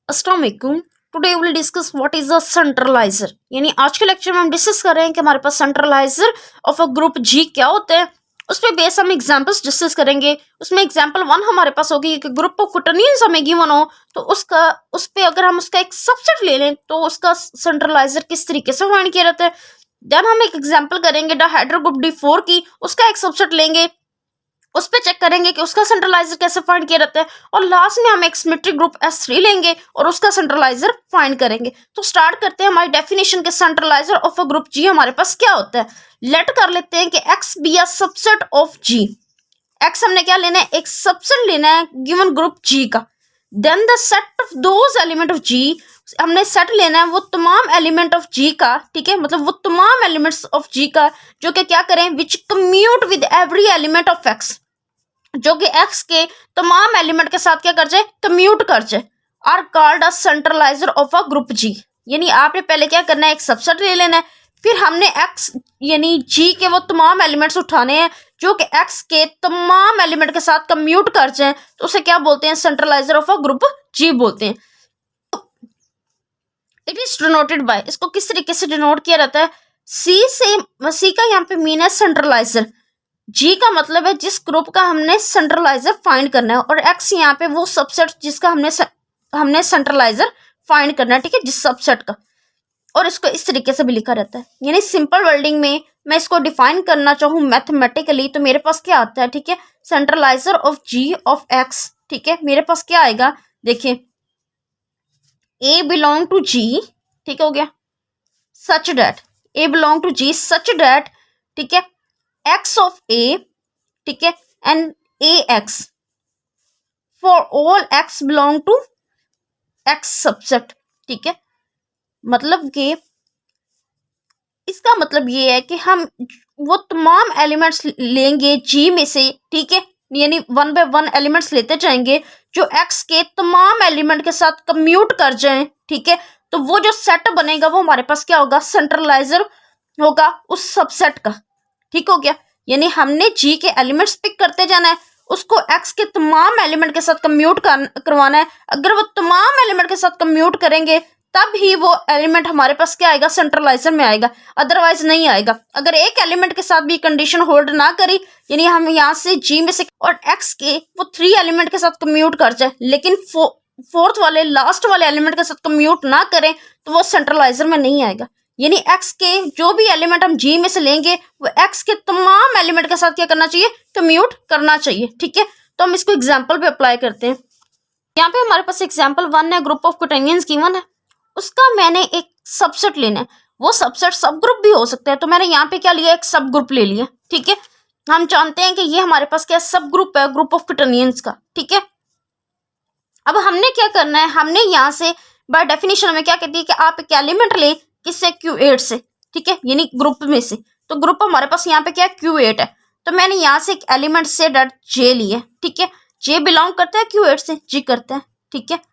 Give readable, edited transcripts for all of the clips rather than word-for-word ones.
अस्सलाम वालेकुम। Today will discuss what is a centraliser. यानी आज के लेक्चर में हम डिस्कस कर रहे हैं कि हमारे पास सेंट्रलाइजर ऑफ अ ग्रुप जी क्या होता है। उस पर बेस हम एग्जांपल्स डिस्कस करेंगे। उसमें एग्जांपल 1 हमारे पास होगी कि ग्रुप ऑफ क्वोटर्नियंस हमें गिवन हो तो उस पे अगर हम उसका एक सबसेट ले लें तो उसका सेंट्रलाइजर किस तरीके से फाइंड किया जाता है। देन हम एक एग्जांपल करेंगे डायहेड्रल ग्रुप D4 की, उसका एक सबसेट लेंगे, उस पे चेक करेंगे कि उसका सेंट्रलाइजर कैसे फाइंड किया जाता है, और लास्ट में हम एक सिमेट्रिक ग्रुप S3 लेंगे और उसका सेंट्रलाइजर फाइंड करेंगे। तो स्टार्ट करते हैं हमारी डेफिनेशन के सेंट्रलाइजर ऑफ अ ग्रुप जी हमारे पास क्या होता है। लेट कर लेते हैं कि X be a subset of G। X हमने क्या लेना है, एक सबसेट लेना है गिवन ग्रुप G का। Then the set of those element of G, हमने सेट लेना है वो तमाम एलिमेंट ऑफ G का, ठीक है, मतलब वो तमाम एलिमेंट्स ऑफ G का जो कि क्या करें, which commute with every element of X, जो कि X के तमाम एलिमेंट के साथ क्या कर जाए, कम्यूट कर जाए, are called a centraliser of a group G। यानी आपने पहले क्या करना है, एक सबसेट ले लेना है, फिर हमने X यानी G के वो तमाम एलिमेंट्स उठाने हैं जो कि X के तमाम एलिमेंट के साथ कम्यूट कर जाए, तो उसे क्या बोलते हैं, सेंट्रलाइजर ऑफ अ ग्रुप G बोलते हैं। इट इज डिनोटेड बाय, इसको किस तरीके से डिनोट किया जाता है, C का यहाँ पे मीन है सेंट्रलाइजर, G का मतलब है जिस ग्रुप का हमने सेंट्रलाइजर फाइंड करना है, और X यहाँ पे वो सबसेट जिसका हमने सेंट्रलाइजर फाइंड करना है, ठीक है, जिस सबसेट का। और इसको इस तरीके से भी लिखा रहता है। यानी सिंपल वर्डिंग में मैं इसको डिफाइन करना चाहूँ मैथमेटिकली तो मेरे पास क्या आता है, ठीक है, सेंट्रलाइजर ऑफ G ऑफ X, ठीक है, मेरे पास क्या आएगा, देखिए A बिलोंग टू G, ठीक हो गया, such that A belong to G such that, ठीक है, X ऑफ A, ठीक है, and AX for all X belong to X subset, ठीक है। मतलब कि इसका मतलब ये है कि हम वो तमाम एलिमेंट्स लेंगे G में से, ठीक है, यानी 1 बाय 1 एलिमेंट्स लेते जाएंगे जो X के तमाम एलिमेंट के साथ कम्यूट कर जाएं, ठीक है, तो वो जो सेट बनेगा वो हमारे पास क्या होगा, सेंट्रलाइजर होगा उस सबसेट का, ठीक हो गया। यानी हमने G के एलिमेंट्स पिक करते जाना है, उसको X के तमाम एलिमेंट के साथ कम्यूट करवाना है। अगर वो तमाम एलिमेंट के साथ कम्यूट करेंगे तब ही वो एलिमेंट हमारे पास क्या आएगा, सेंट्रलाइजर में आएगा, अदरवाइज नहीं आएगा। अगर एक एलिमेंट के साथ भी कंडीशन होल्ड ना करी, यानी हम यहाँ से G में से और X के वो 3 एलिमेंट के साथ कम्यूट कर जाए, लेकिन फोर्थ वाले लास्ट वाले एलिमेंट के साथ कम्यूट ना करें तो वो सेंट्रलाइजर में नहीं आएगा। यानी X के जो भी एलिमेंट हम G में से लेंगे वो X के तमाम एलिमेंट के साथ क्या करना चाहिए, कम्यूट करना चाहिए, ठीक है। तो हम इसको एग्जाम्पल पे अप्लाई करते हैं। यहाँ पे हमारे पास एग्जाम्पल 1 है, ग्रुप ऑफ क्वोटर्नियंस गिवन है, उसका मैंने एक सबसेट लेना है, वो सबसेट सब ग्रुप भी हो सकता है, तो मैंने यहाँ पे क्या लिया, एक सब ग्रुप ले लिया, ठीक है। हम जानते हैं कि ये हमारे पास क्या सब ग्रुप है, ग्रुप ऑफ क्वोटर्नियंस का, ठीक है। अब हमने क्या करना है, हमने यहाँ से बाय डेफिनेशन में क्या कहती है कि आप एक एलिमेंट ले, किससे, Q8 से, ठीक है, यानी ग्रुप में से। तो ग्रुप हमारे पास यहाँ पे क्या है, Q8 है, तो मैंने यहाँ से एक एलिमेंट से डॉट J लिया, ठीक है, J बिलोंग करता है Q8 से, G करता है, ठीक है।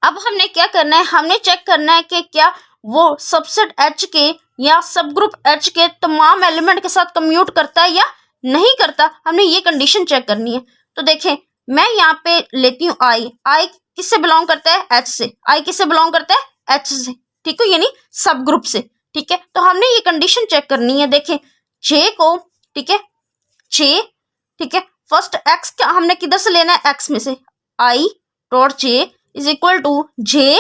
अब हमने क्या करना है, हमने चेक करना है कि क्या वो सबसेट H के या सब ग्रुप H के तमाम एलिमेंट के साथ कम्यूट करता है या नहीं करता, हमने ये कंडीशन चेक करनी है। तो देखें मैं यहाँ पे लेती हूँ I किससे बिलोंग करता है, H से, I किससे बिलोंग करता है, H से, ठीक है, यानी सब ग्रुप से, ठीक है। तो हमने ये कंडीशन चेक करनी है। देखें J को, ठीक है, J, ठीक है, फर्स्ट X का हमने किधर से लेना है, X में से, I dot J is equal to J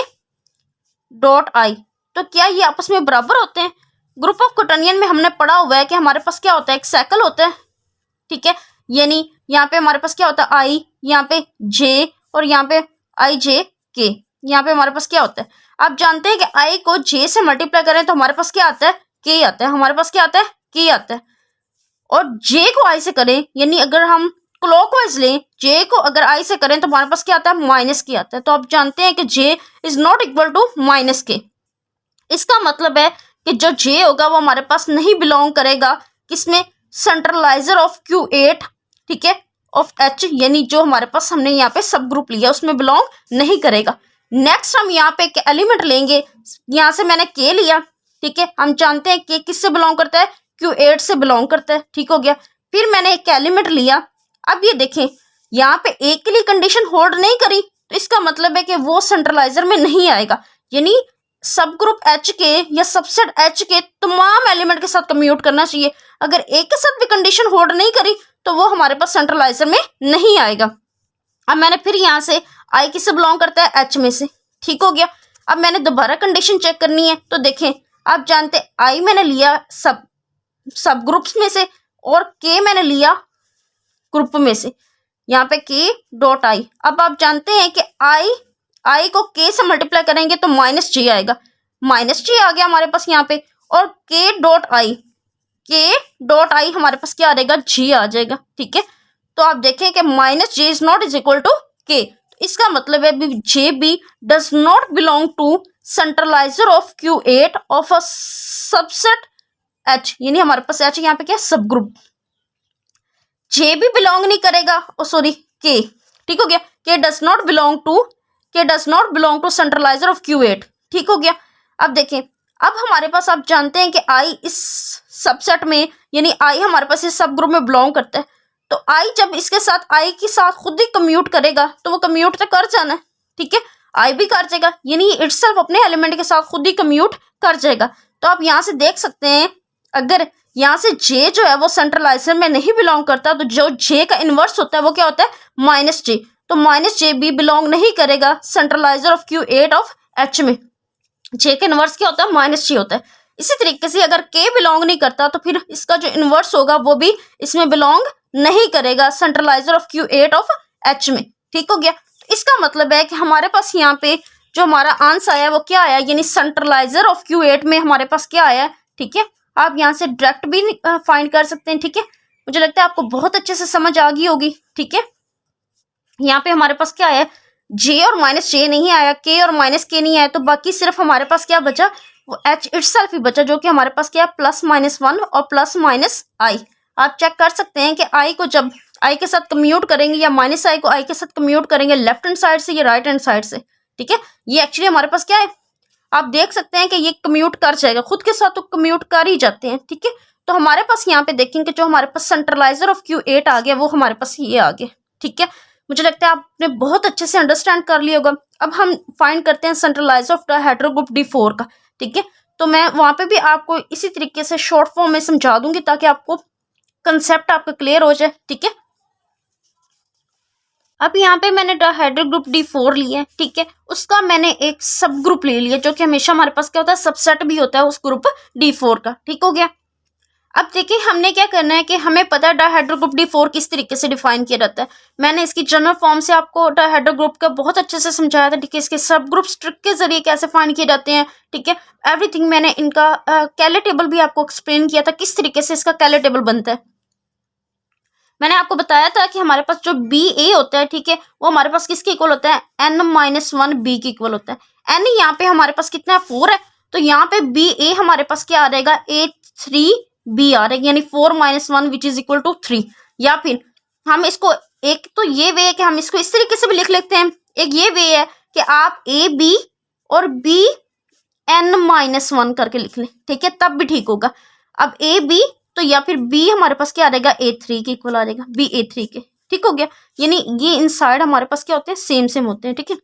dot I। तो क्या ये आपस में बराबर होते हैं? ग्रुप ऑफ क्वोटर्नियन में हमने पढ़ा हुआ है कि हमारे पास क्या होता है, एक साइकिल होता है, ठीक है, यानी यहाँ पे हमारे पास क्या होता है, I, यहाँ पे J और यहाँ पे I J K, यहाँ पे हमारे पास क्या होता है, आप जानते हैं कि I को J से मल्टीप्लाई करें तो हमारे पास क्या आता है, K आता है, हमारे पास क्या आता है, K आता है, और J को I से करें, यानी अगर हम क्लॉकवाइज लें, J को अगर I से करें तो हमारे पास क्या आता है, माइनस K आता है। तो आप जानते हैं कि J is not equal to minus K। इसका मतलब है कि जो J होगा वो हमारे पास नहीं बिलोंग करेगा किसमें, सेंट्रलाइजर ऑफ Q8, ठीक है, ऑफ H, यानी जो हमारे पास हमने यहाँ पे सब ग्रुप लिया उसमें बिलोंग नहीं करेगा। नेक्स्ट हम यहाँ पे एक एलिमेंट लेंगे, यहाँ से मैंने K लिया, ठीक है, हम जानते हैं K किससे बिलोंग करता है, Q8 से बिलोंग करता है, ठीक हो गया। फिर मैंने एक एलिमेंट लिया, अब ये देखें यहाँ पे एक के लिए कंडीशन होल्ड नहीं करी, तो इसका मतलब है कि वो सेंट्रलाइजर में नहीं आएगा, यानी सब ग्रुप एच के या सबसेट एच के तमाम एलिमेंट के साथ कम्यूट करना चाहिए। अगर एक के साथ भी कंडीशन होल्ड नहीं करी तो वो हमारे पास सेंट्रलाइजर में नहीं आएगा। अब मैंने फिर यहाँ से आई किससे बिलोंग करता है, एच में से, ठीक हो गया। अब मैंने दोबारा कंडीशन चेक करनी है, तो देखें आप जानते आई मैंने लिया सब ग्रुप्स में से और के मैंने लिया ग्रुप में से, यहाँ पे के डॉट आई। अब आप जानते हैं कि आई को के से मल्टीप्लाई करेंगे तो माइनस जी आएगा, माइनस जी आ गया हमारे पास यहाँ पे, और के डॉट आई हमारे पास क्या आ जाएगा, जी आ जाएगा, ठीक है। तो आप देखें कि minus J is not is equal to K, इसका मतलब है J B does not belong to centraliser of Q8 of a subset H, यानी हमारे पास एच यहाँ पे क्या सब ग्रुप, जे भी बिलोंग नहीं करेगा, सॉरी के, ठीक हो गया, K does not belong to centraliser of Q8, ठीक हो गया। अब देखें अब हमारे पास आप जानते हैं कि आई इस सबसेट में, यानी आई हमारे पास इस सब ग्रुप में बिलोंग करता है, तो आई जब इसके साथ आई के साथ खुद ही कम्यूट करेगा तो वो कम्यूट तो कर जाना है, ठीक है, आई भी कर जाएगा, यानी इटसेल्फ अपने एलिमेंट के साथ खुद ही कम्यूट कर जाएगा। तो आप यहाँ से देख सकते हैं अगर यहाँ से जे जो है वो सेंट्रलाइजर में नहीं बिलोंग करता तो जो जे का इनवर्स होता है वो क्या होता है, माइनस जे, तो माइनस जे भी बिलोंग नहीं करेगा सेंट्रलाइजर ऑफ Q8 ऑफ एच में, जे का इनवर्स क्या होता है, माइनस जे होता है। इसी तरीके से अगर के बिलोंग नहीं करता तो फिर इसका जो इनवर्स होगा वो भी इसमें बिलोंग नहीं करेगा सेंट्रलाइजर ऑफ Q8 ऑफ एच में, ठीक हो गया। इसका मतलब है कि हमारे पास यहाँ पे जो हमारा आंसर आया वो क्या आया, यानी सेंट्रलाइजर ऑफ Q8 में हमारे पास क्या आया, ठीक है। आप यहाँ से डायरेक्ट भी फाइंड कर सकते हैं, ठीक है। मुझे लगता है आपको बहुत अच्छे से समझ आ गई होगी, ठीक है। यहाँ पे हमारे पास क्या आया, जे और माइनस जे नहीं आया, के और माइनस के नहीं आया, तो बाकी सिर्फ हमारे पास क्या बचा, वो एच इटसेल्फ ही बचा, जो कि हमारे पास क्या है, प्लस माइनस वन और प्लस माइनस आई। आप चेक कर सकते हैं कि आई को जब आई के साथ कम्यूट करेंगे या माइनस आई को आई के साथ कम्यूट करेंगे लेफ्ट हैंड साइड से या राइट हैंड साइड से, ठीक है। ये एक्चुअली हमारे पास क्या है, आप देख सकते हैं कि ये कम्यूट कर जाएगा, खुद के साथ तो कम्यूट कर ही जाते हैं, ठीक है। तो हमारे पास यहाँ पे देखेंगे जो हमारे पास सेंट्रलाइजर ऑफ Q8 आ गया वो हमारे पास ये आ गया, ठीक है। मुझे लगता है आपने बहुत अच्छे से अंडरस्टैंड कर लिया होगा। अब हम फाइंड करते हैं सेंट्रलाइजर ऑफ डायहेड्रल ग्रुप D4 का, ठीक है। तो मैं वहां पे भी आपको इसी तरीके से शॉर्ट फॉर्म में समझा दूंगी ताकि आपको कंसेप्ट आपका क्लियर हो जाए, ठीक है। अब यहाँ पे मैंने डायहेड्रल ग्रुप D4 लिया है, ठीक है, उसका मैंने एक सब ग्रुप ले लिया जो कि हमेशा हमारे पास क्या होता है, सबसेट भी होता है उस ग्रुप D4 का, ठीक हो गया। अब देखिए हमने क्या करना है कि हमें पता है डायहेड्रल ग्रुप D4 किस तरीके से डिफाइन किया जाता है। मैंने इसकी जनरल फॉर्म से आपको डायहेड्रल ग्रुप का बहुत अच्छे से समझाया था, ठीक है। इसके सब ग्रुप ट्रिक के जरिए कैसे फाइंड किए जाते हैं, ठीक है, एवरीथिंग मैंने इनका कैले टेबल भी आपको एक्सप्लेन किया था, किस तरीके से इसका कैले टेबल बनता है। मैंने आपको बताया था कि हमारे पास जो बी ए होता है, ठीक है, वो हमारे पास किसके इक्वल होता है, n-1 बी के इक्वल होता है। n यहाँ पे हमारे पास कितना है, 4 है, तो यहाँ पे बी ए हमारे पास क्या आ जाएगा, A3B आ रहेगा, यानी 4-1 विच इज इक्वल टू 3। या फिर हम इसको एक तो ये वे है कि हम इसको इस तरीके से भी लिख लेते हैं, एक ये वे है कि आप ए बी और बी n-1 करके लिख लें, ठीक है, तब भी ठीक होगा। अब ए बी तो या फिर बी हमारे पास क्या आ जाएगा, A3 के इक्वल आ जाएगा, बी A3 के, ठीक हो गया। यानी ये इनसाइड हमारे पास क्या होते हैं, सेम होते हैं, ठीक है।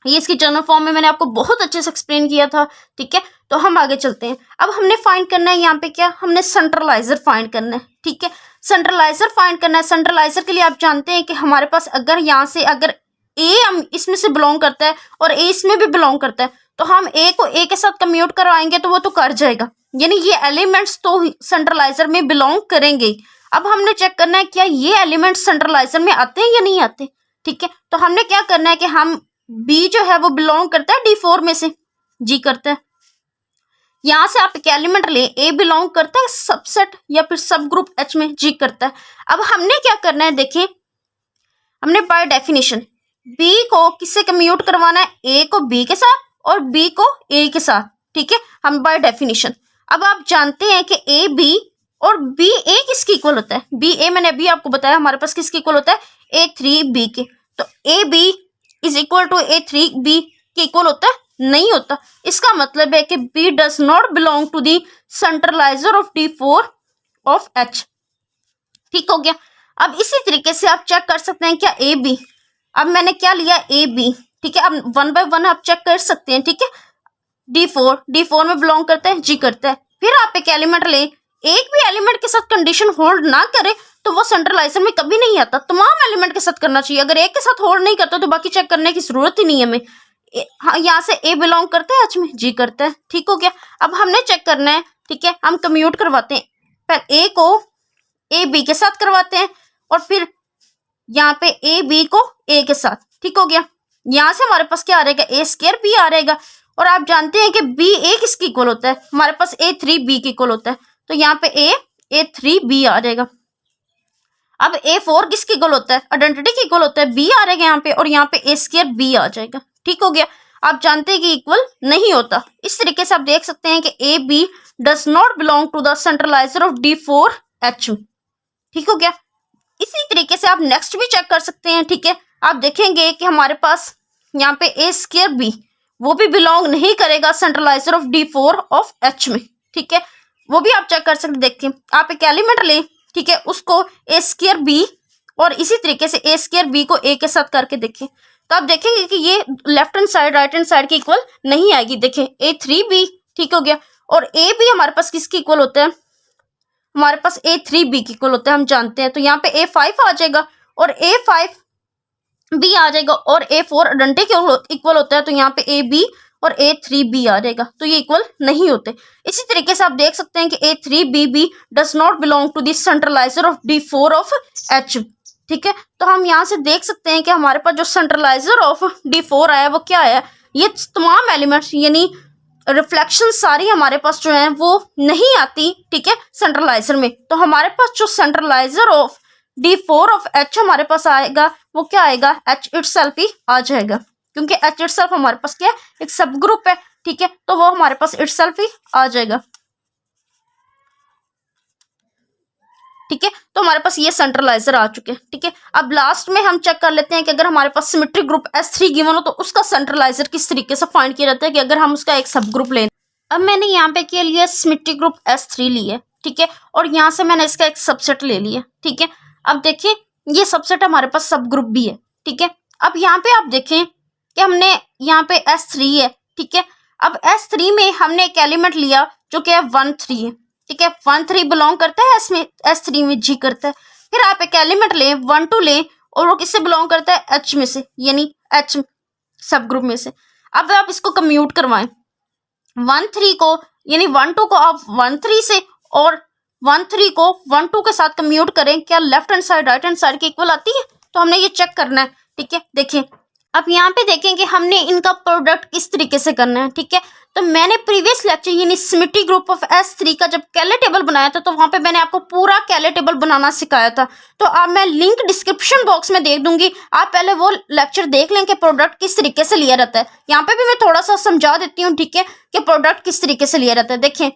ये इसकी जनरल फॉर्म में मैंने आपको बहुत अच्छे से एक्सप्लेन किया था, ठीक है। तो हम आगे चलते हैं। अब हमने फाइंड करना है यहाँ पे क्या, हमने सेंट्रलाइजर फाइंड करना है, ठीक है। सेंट्रलाइजर फाइंड करना है। सेंट्रलाइजर के लिए आप जानते हैं कि हमारे पास अगर यहाँ से अगर ए हम इसमें से बिलोंग करता है और ए इसमें भी बिलोंग करता है तो हम ए को ए के साथ कम्यूट करवाएंगे तो वो तो कर जाएगा, यानी ये एलिमेंट्स तो सेंट्रलाइजर में बिलोंग करेंगे। अब हमने चेक करना है क्या ये एलिमेंट्स सेंट्रलाइजर में आते हैं या नहीं आते, ठीक है। तो हमने क्या करना है कि हम बी जो है वो बिलोंग करता है D4 में से, जी करता है। यहाँ से आप एक एलिमेंट ले, ए बिलोंग करता है सबसेट या फिर सब ग्रुप एच में, जी करता है। अब हमने क्या करना है, देखें हमने बाय डेफिनेशन बी को किससे कम्यूट करवाना है, ए को बी के साथ और बी को ए के साथ, ठीक है, हम बाय डेफिनेशन। अब आप जानते हैं कि ए बी और बी ए किसके इक्वल होता है, बी ए मैंने अभी आपको बताया हमारे पास किसके इक्वल होता है, A3B के। तो A B is equal to A3B के इक्वल होता है, नहीं होता। इसका मतलब है कि B does not belong to the centraliser of D4 of H, ठीक हो गया। अब इसी तरीके से आप चेक कर सकते हैं क्या ए बी अब मैंने क्या लिया, ए बी, ठीक है। अब 1 बाय 1 आप चेक कर सकते हैं, ठीक है। D4 में बिलोंग करता है, जी करता है। फिर आप एक एलिमेंट ले, एक भी एलिमेंट के साथ कंडीशन होल्ड ना करे तो वो सेंट्रलाइजर में कभी नहीं आता, तमाम एलिमेंट के साथ करना चाहिए। अगर एक के साथ होल्ड नहीं करता तो बाकी चेक करने की जरूरत ही नहीं है हमें। हाँ, यहाँ से ए बिलोंग करता है एच में, जी करता है, ठीक हो गया। अब हमने चेक करना है, ठीक है। हम कम्यूट करवाते हैं, पहले ए को ए बी के साथ करवाते हैं और फिर यहाँ पे ए बी को ए के साथ, ठीक हो गया। यहाँ से हमारे पास क्या आ रहेगा, ए स्क्वायर बी आ रहेगा। और आप जानते हैं कि बी ए किसके इक्वल होता है, हमारे पास A3B के इक्वल होता है, तो यहाँ पे A3B आ जाएगा। अब A4 किसके इक्वल होता है, आइडेंटिटी के इक्वल होता है, B आ रहेगा यहाँ पे, और यहाँ पे A स्क्वायर B आ जाएगा, ठीक हो गया। आप जानते हैं कि इक्वल नहीं होता। इस तरीके से आप देख सकते हैं कि AB does not belong to the centraliser of D4H, ठीक हो गया। इसी तरीके से आप नेक्स्ट भी चेक कर सकते हैं, ठीक है। आप देखेंगे कि हमारे पास यहाँ पे A स्क्वायर B वो भी बिलोंग नहीं करेगा सेंट्रलाइजर ऑफ D4 ऑफ H में, ठीक है। वो भी आप चेक कर सकते, देखिए आप एक एलिमेंट ले, ठीक है, उसको A स्क्वायर B और इसी तरीके से A स्क्वायर B को A के साथ करके देखें तो आप देखेंगे कि ये left hand side right hand side के इक्वल नहीं आएगी। देखिए A3B, ठीक हो गया। और A भी हमारे पास किसके इक्वल होता है, हमारे पास A3B के इक्वल होता है, हम जानते हैं। तो यहाँ पे A5 आ जाएगा और A5B आ जाएगा और A4 आइडेंटिटी के इक्वल होता है, तो यहाँ पे AB और A3B आ जाएगा, तो ये इक्वल नहीं होते। इसी तरीके से आप देख सकते हैं कि A3B भी does not belong to this centraliser of D4 of H, ठीक है। तो हम यहाँ से देख सकते हैं कि हमारे पास जो सेंट्रलाइजर ऑफ D4 आया वो क्या आया, ये तमाम एलिमेंट्स यानी रिफ्लेक्शन सारी हमारे पास जो है वो नहीं आती, ठीक है, सेंट्रलाइजर में। तो हमारे पास जो सेंट्रलाइजर ऑफ D4 ऑफ H हमारे पास आएगा वो क्या आएगा, H इटसेल्फ ही आ जाएगा, क्योंकि H इटसेल्फ हमारे पास क्या है, एक सब ग्रुप है, ठीक है। तो वो हमारे पास इटसेल्फ ही आ जाएगा, ठीक है। तो हमारे पास ये सेंट्रलाइजर आ चुके हैं, ठीक है। अब लास्ट में हम चेक कर लेते हैं कि अगर हमारे पास सिमेट्रिक ग्रुप S3 गिवन हो तो उसका सेंट्रलाइजर किस तरीके से फाइंड किया जाता है, कि अगर हम उसका एक सब ग्रुप लें। अब मैंने यहाँ पे क्या लिया, सिमेट्रिक ग्रुप S3 लिया, ठीक है, और यहाँ से मैंने इसका एक सबसेट ले लिया, ठीक है। अब देखिए ये सबसेट हमारे पास सब ग्रुप भी है, ठीक है। अब यहाँ पे आप देखें कि हमने यहाँ पे S3 है, ठीक है। अब S3 में हमने एक एलिमेंट लिया जो कि 1-3 है, ठीक है। 1-3 बिलोंग करता है S3 में, जी करता है। फिर आप एक एलिमेंट लें 1-2 लें और वो किससे बिलोंग करता है, H में से, यानी H सब ग्रुप में से। अब आप इसको कम्यूट करवाएं 1-3 को, यानी 1-2 को आप 1-3 से और 1-3 को 1-2 के साथ कम्यूट करें, क्या left hand side right hand side के इक्वल आती है, तो हमने ये चेक करना है, ठीक है। देखिए अब यहाँ पे देखें कि हमने इनका प्रोडक्ट किस तरीके से करना है, ठीक है। तो मैंने प्रीवियस लेक्चर यानी सिमेट्रिक ग्रुप ऑफ S3 का जब कैले टेबल बनाया था तो वहां पे मैंने आपको पूरा कैले टेबल बनाना सिखाया था, तो अब मैं लिंक डिस्क्रिप्शन बॉक्स में दे दूंगी, आप पहले वो लेक्चर देख लें कि प्रोडक्ट किस तरीके से लिया रहता है। यहाँ पे भी मैं थोड़ा सा समझा देती हूँ, ठीक है, कि प्रोडक्ट किस तरीके से लिया रहता है। देखें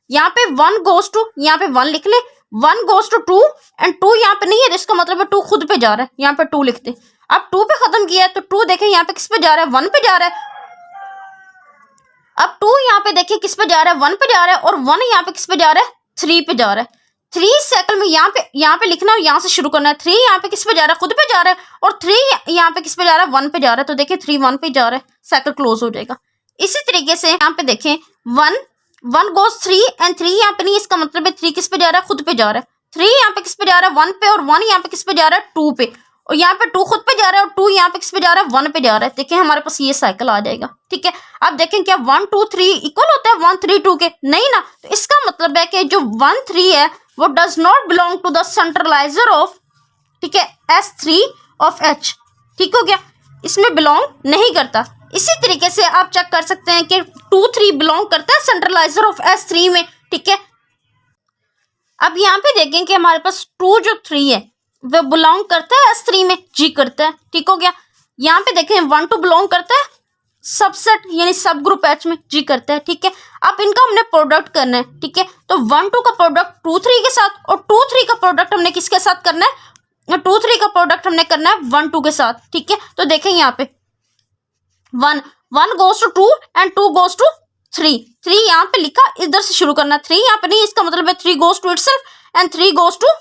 यहाँ पे 1 goes to, यहाँ पे 1 लिख ले, 1 goes to 2 एंड 2 यहाँ पे नहीं है, इसका मतलब है 2 खुद पे जा रहा है, यहाँ पे 2 लिखते। अब 2 पे खत्म किया है तो 2 देखें यहाँ पे किस पे जा रहा है, 1 पे जा रहा है। अब 2 यहाँ पे देखिए किस पे जा रहा है, 1 पे जा रहा है, और 1 यहाँ पे किस पे जा रहा है, 3 पे जा रहा है। 3 साइकिल में यहाँ पे लिखना और यहाँ से शुरू करना है। 3 यहाँ पे किस पे जा रहा है, खुद पे जा रहा है, और 3 यहाँ पे किस पे जा रहा है, 1 पे जा रहा है। तो देखिए 3 1 पे जा रहा है, साइकिल क्लोज हो जाएगा। इसी तरीके से यहाँ पे देखें 1 goes 3 एंड 3 यहाँ पे नहीं, इसका मतलब है 3 किस पे जा रहा है, खुद पे जा रहा है। 3 यहाँ पे किस पे जा रहा है, 1 पे, और 1 यहाँ पे किस पे जा रहा है, 2 पे, और यहाँ पे 2 खुद पे जा रहा है और 2 यहाँ पे किस पे जा रहा है, 1 पे जा रहा है। देखिए हमारे पास ये साइकिल आ जाएगा, ठीक है। अब देखें क्या 1 2 3 इक्वल होता है 1 3 2 के, नहीं ना। तो इसका मतलब है कि जो 1 3 है वो does not belong to the centraliser of, ठीक है, S3 ऑफ H, ठीक हो गया, इसमें बिलोंग नहीं करता। इसी तरीके से आप चेक कर सकते हैं कि 2-3 बिलोंग करता है सेंट्रलाइजर ऑफ S3 में, ठीक है। अब यहाँ पे देखें कि हमारे पास 2 जो 3 है वो बिलोंग करता है S3 में, जी करता है, ठीक हो गया। यहाँ पे देखें 1-2 बिलोंग करता है सबसेट यानी सब ग्रुप H में, जी करता है, ठीक है। अब इनका हमने प्रोडक्ट करना है, ठीक है। तो 1-2 का प्रोडक्ट 2-3 के साथ और 2-3 का प्रोडक्ट हमने किसके साथ करना है, 2-3 का प्रोडक्ट हमने करना है 1-2 के साथ, ठीक है। तो देखें यहाँ पे 1 goes to 2 and 2 goes to 3 यहाँ पे लिखा, इधर से शुरू करना। 3 यहाँ पे नहीं, इसका मतलब है 3 goes to itself and 3 goes to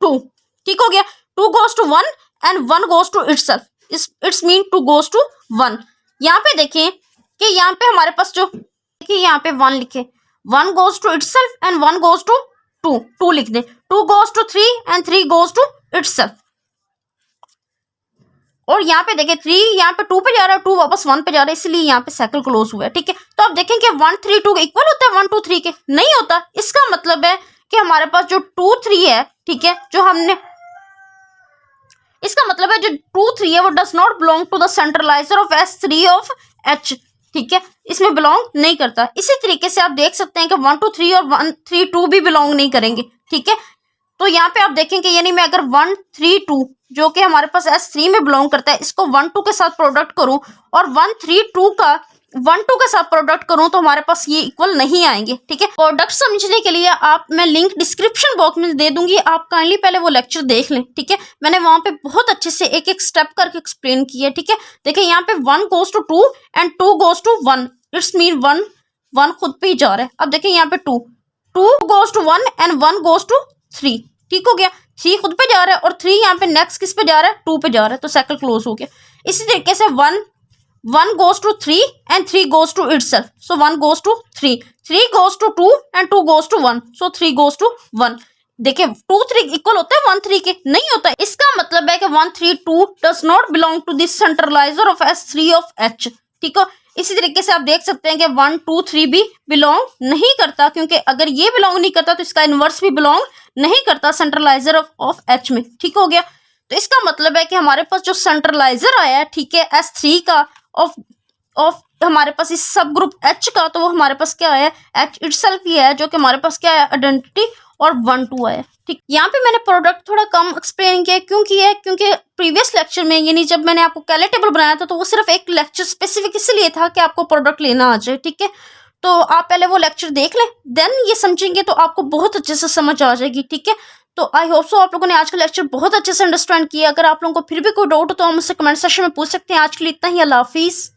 2, ठीक हो गया। 2 goes to 1 and 1 goes to itself, it's mean 2 goes to 1। यहाँ पे देखें कि यहाँ पे हमारे पास जो देखिए यहाँ पे 1 लिखे, 1 goes to itself and 1 goes to 2, 2 लिख दें, 2 goes to 3 and 3 goes to itself। और यहाँ पे देखिए 3 यहाँ पे 2 पे जा रहा है, 2 वापस 1 पे जा रहा है, इसलिए यहाँ पे साइकिल क्लोज हुआ है। ठीक है, तो आप देखें कि 1 3 2 इक्वल होता है 1 2 3 के, नहीं होता। इसका मतलब है कि हमारे पास जो 2 3 है, ठीक है, जो हमने इसका मतलब है जो 2 3 है वो does not belong to the centraliser of S3 of H। ठीक है, इसमें बिलोंग नहीं करता। इसी तरीके से आप देख सकते हैं कि 1 2 3 और 1 3 2 भी बिलोंग नहीं करेंगे। ठीक है, तो यहाँ पे आप देखेंगे यानी मैं अगर 1 3 2 जो कि हमारे पास S3 में बिलोंग करता है, इसको 1 2 के साथ प्रोडक्ट करूं और 1 3 2 का 1 2 के साथ प्रोडक्ट करूं तो हमारे पास ये इक्वल नहीं आएंगे। ठीक है, प्रोडक्ट समझने के लिए मैं लिंक डिस्क्रिप्शन बॉक्स में दे दूंगी, आप काइंडली पहले वो लेक्चर देख लें। ठीक है, मैंने वहां पे बहुत अच्छे से एक एक स्टेप करके एक्सप्लेन किया है। ठीक है, देखिए यहाँ पे 1 goes to 2 and 2 goes to 1, it's mean 1 खुद पे ही जा रहा है। अब देखिए यहाँ पे 2 goes to 1 and 1 goes to 3। ठीक हो गया, 3 खुद पे जा रहा है और 3 यहाँ पे नेक्स्ट किस पे जा रहा है, 2 पे जा रहा है, तो साइकिल क्लोज हो गया। इसी तरीके से 1 goes to 3 and 3 goes to itself, so 1 goes to 3, 3 goes to 2 and 2 goes to 1, so 3 goes to 1। देखिए 2 3 इक्वल होता है 1 3 के, नहीं होता। इसका मतलब है कि 1 3 2 does not belong to this centralizer of S3 of H। ठीक है, इसी तरीके से आप देख सकते हैं कि 1 2 3 भी बिलोंग नहीं करता, क्योंकि अगर ये बिलोंग नहीं करता तो इसका इनवर्स भी बिलोंग नहीं करता सेंट्रलाइजर ऑफ H में। ठीक हो गया, तो इसका मतलब है कि हमारे पास जो सेंट्रलाइजर आया है, ठीक है, S3 का ऑफ हमारे पास इस सब ग्रुप H का, तो वो हमारे पास क्या है, H इटसेल्फ ही है, जो कि हमारे पास क्या है, आइडेंटिटी और 1 2 है। ठीक, यहाँ पे मैंने प्रोडक्ट थोड़ा कम एक्सप्लेन किया, क्यों किया है, क्योंकि प्रीवियस लेक्चर में यानी जब मैंने आपको कैले टेबल बनाया था तो वो सिर्फ एक लेक्चर स्पेसिफिक इसलिए था कि आपको प्रोडक्ट लेना आ जाए। ठीक है, तो आप पहले वो लेक्चर देख लें, देन ये समझेंगे तो आपको बहुत अच्छे से समझ आ जाएगी। ठीक है, तो आई होप सो आप लोगों ने आज का लेक्चर बहुत अच्छे से अंडरस्टैंड किया। अगर आप लोगों को फिर भी कोई डाउट हो तो हम मुझसे कमेंट सेक्शन में पूछ सकते हैं। आज के लिए इतना ही, अल्लाह हाफिज़।